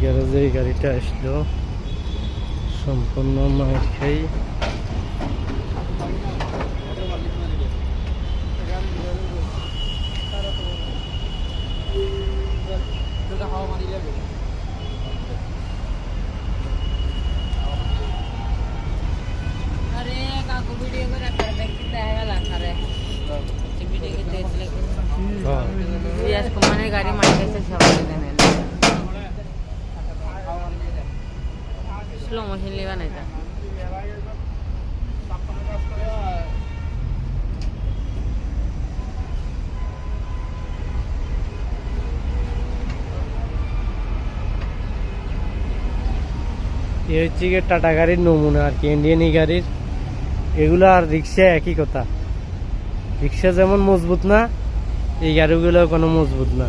গ্যারেজে এই গাড়িটা আসলো সম্পূর্ণ মাইর খাই। गाड़ी मारते स्लो मोशन लेवा नहीं था। এই হচ্ছে গিয়ে টাটা গাড়ির নমুনা আর কি, ইন্ডিয়ান এই গাড়ির। এগুলো আর রিক্সা একই কথা, রিক্সা যেমন মজবুত না এই গাড়িগুলো কোনো মজবুত না।